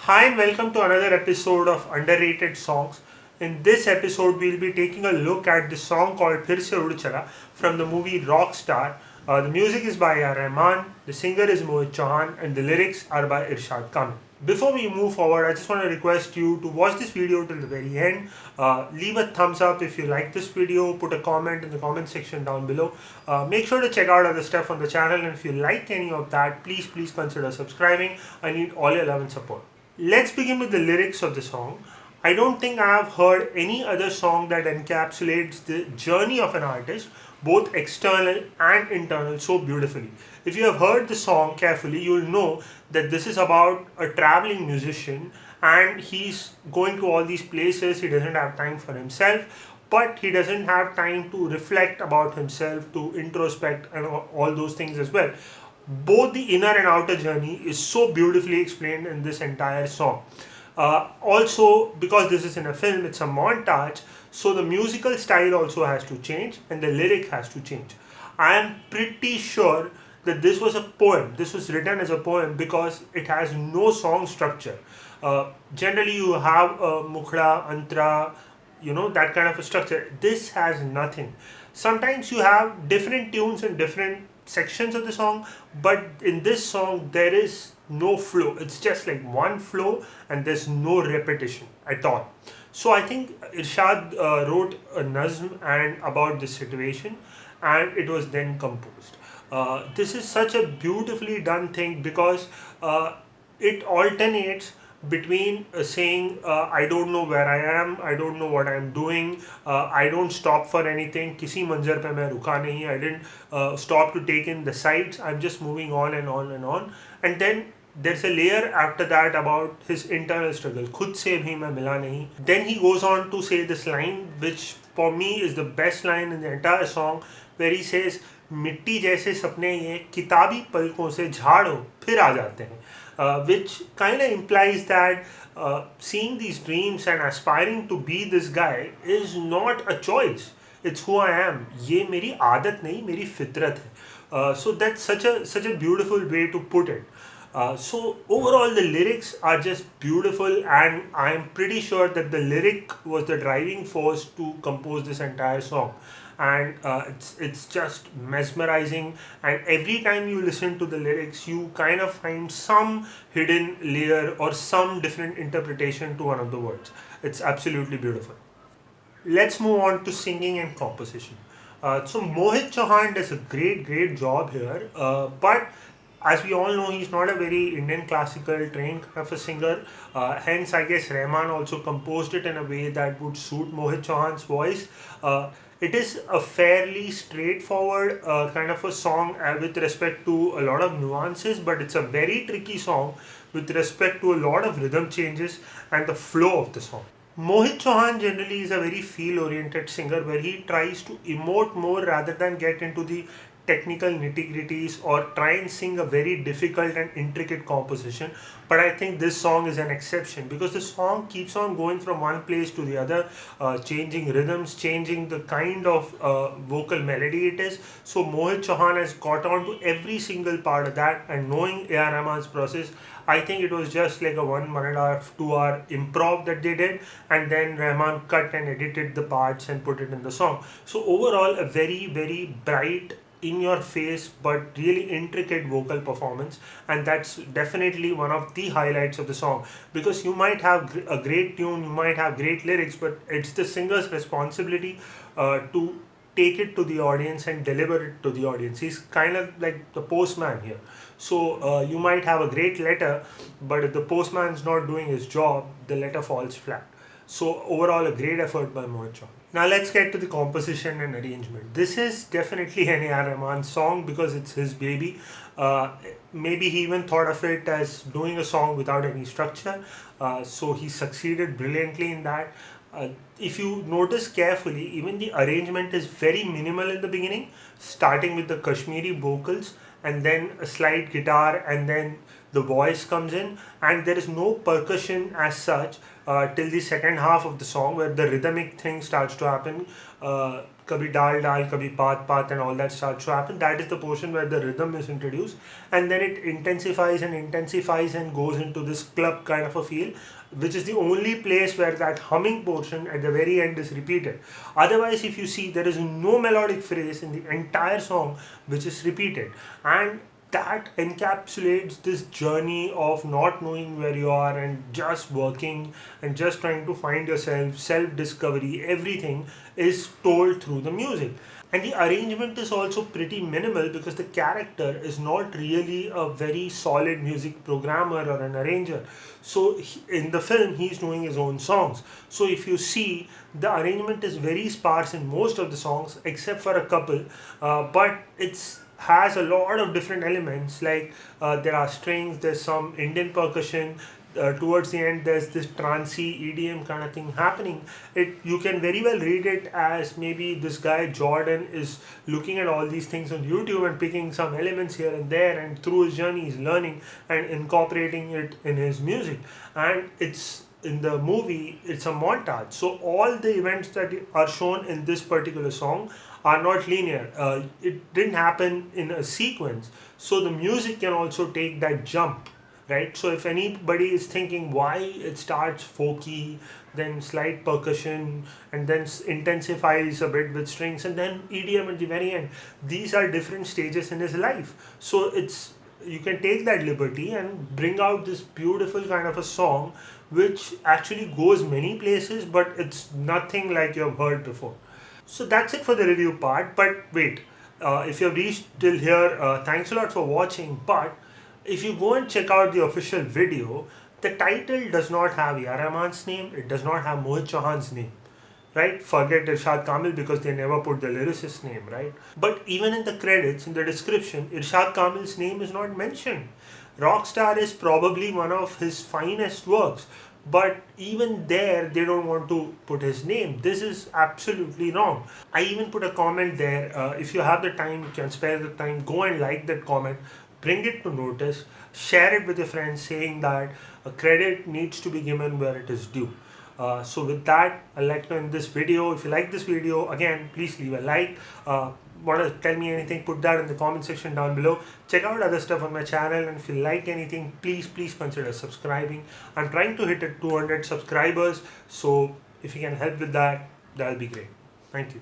Hi and welcome to another episode of Underrated Songs. In this episode, we'll be taking a look at the song called Phir Chala from the movie Rockstar. The music is by A R Rahman, the singer is Mohit Chauhan, and the lyrics are by Irshad Kamil. Before we move forward, I just want to request you to watch this video till the very end. Leave a thumbs up if you like this video. Put a comment in the comment section down below. Make sure to check out other stuff on the channel, and if you like any of that, please consider subscribing. I need all your love and support. Let's begin with the lyrics of the song. I don't think I have heard any other song that encapsulates the journey of an artist, both external and internal, so beautifully. If you have heard the song carefully, you'll know that this is about a traveling musician and he's going to all these places. He doesn't have time for himself, but he doesn't have time to reflect about himself, to introspect, and all those things as well. Both the inner and outer journey is so beautifully explained in this entire song. Also, because this is in a film, it's a montage, so the musical style also has to change and the lyric has to change. I am pretty sure that this was a poem. This was written as a poem because it has no song structure. Generally, you have a mukhda, antra, that kind of a structure. This has nothing. Sometimes you have different tunes and different sections of the song, but in this song there is no flow. It's just like one flow and there's no repetition at all. So I think Irshad wrote a nazm and about this situation, and it was then composed. This is such a beautifully done thing because it alternates between saying I don't know where I am, I don't know what I'm doing, I don't stop for anything, किसी मंजर पे मैं रुका नहीं, I didn't stop to take in the sights, I'm just moving on and on and on. And then there's a layer after that about his internal struggle, खुद से भी मैं मिला नहीं. Then he goes on to say this line, which for me is the best line in the entire song, where he says मिट्टी जैसे सपने ये किताबी पलकों से झाड़ो फिर आ जाते हैं. Which kind of implies that seeing these dreams and aspiring to be this guy is not a choice. It's who I am. ये मेरी आदत नहीं, मेरी फितरत है. So that's such a beautiful way to put it. So overall the lyrics are just beautiful, and I am pretty sure that the lyric was the driving force to compose this entire song. And it's just mesmerizing, and every time you listen to the lyrics you kind of find some hidden layer or some different interpretation to one of the words. It's absolutely beautiful. Let's move on to singing and composition. So Mohit Chauhan does a great job here, but as we all know, he's not a very Indian classical trained kind of a singer. Hence, I guess Rahman also composed it in a way that would suit Mohit Chauhan's voice. It is a fairly straightforward kind of a song with respect to a lot of nuances, but it's a very tricky song with respect to a lot of rhythm changes and the flow of the song. Mohit Chauhan generally is a very feel-oriented singer where he tries to emote more rather than get into the technical nitty-gritties or try and sing a very difficult and intricate composition. But I think this song is an exception because the song keeps on going from one place to the other, changing rhythms, changing the kind of vocal melody it is. So Mohit Chauhan has got on to every single part of that, and knowing A R Rahman's process, I think it was just like a 1.5 2 hour improv that they did, and then Rahman cut and edited the parts and put it in the song. So overall, a very bright, in your face but really intricate vocal performance, and that's definitely one of the highlights of the song, because you might have a great tune, you might have great lyrics, but it's the singer's responsibility to take it to the audience and deliver it to the audience. He's kind of like the postman here. So you might have a great letter, but if the postman's not doing his job, the letter falls flat. So overall, a great effort by Mohit Chauhan. Now let's get to the composition and arrangement. This is definitely an A R Rahman song because it's his baby. Maybe he even thought of it as doing a song without any structure. So he succeeded brilliantly in that. If you notice carefully, even the arrangement is very minimal in the beginning, starting with the Kashmiri vocals and then a slight guitar and then the voice comes in, and there is no percussion as such till the second half of the song, where the rhythmic thing starts to happen, kabhi dal dal, kabhi paat paat, and all that starts to happen. That is the portion where the rhythm is introduced, and then it intensifies and goes into this club kind of a feel, which is the only place where that humming portion at the very end is repeated. Otherwise, if you see, there is no melodic phrase in the entire song which is repeated, and that encapsulates this journey of not knowing where you are and just working and just trying to find yourself, self discovery. Everything is told through the music. And the arrangement is also pretty minimal because the character is not really a very solid music programmer or an arranger. So in the film, he's doing his own songs. So if you see, the arrangement is very sparse in most of the songs except for a couple, but it's has a lot of different elements, like there are strings, there's some Indian percussion, towards the end there's this trancey EDM kind of thing happening. It, you can very well read it as maybe this guy Jordan is looking at all these things on YouTube and picking some elements here and there, and through his journey he's learning and incorporating it in his music. And it's in the movie, it's a montage, so all the events that are shown in this particular song are not linear. It didn't happen in a sequence, so the music can also take that jump, right? So if anybody is thinking why it starts folky, then slight percussion, and then intensifies a bit with strings, and then EDM at the very end, these are different stages in his life. So it's, you can take that liberty and bring out this beautiful kind of a song which actually goes many places, but it's nothing like you've heard before. So that's it for the review part. But wait, if you've reached till here, thanks a lot for watching. But if you go and check out the official video, the title does not have A R Rahman's name, it does not have Mohit Chauhan's name, right? Forget Irshad Kamil because they never put the lyricist's name, right? But even in the credits, in the description, Irshad Kamil's name is not mentioned. Rockstar is probably one of his finest works, but even there they don't want to put his name. This is absolutely wrong. I even put a comment there. If you have the time, you can spare the time, go and like that comment, bring it to notice, share it with your friends, saying that credit needs to be given where it is due. So with that, I'd like to end this video. If you like this video, again, please leave a like. Want to tell me anything, put that in the comment section down below. Check out other stuff on my channel, and if you like anything, please consider subscribing. I'm trying to hit 200 subscribers, so if you can help with that, that'll be great. Thank you.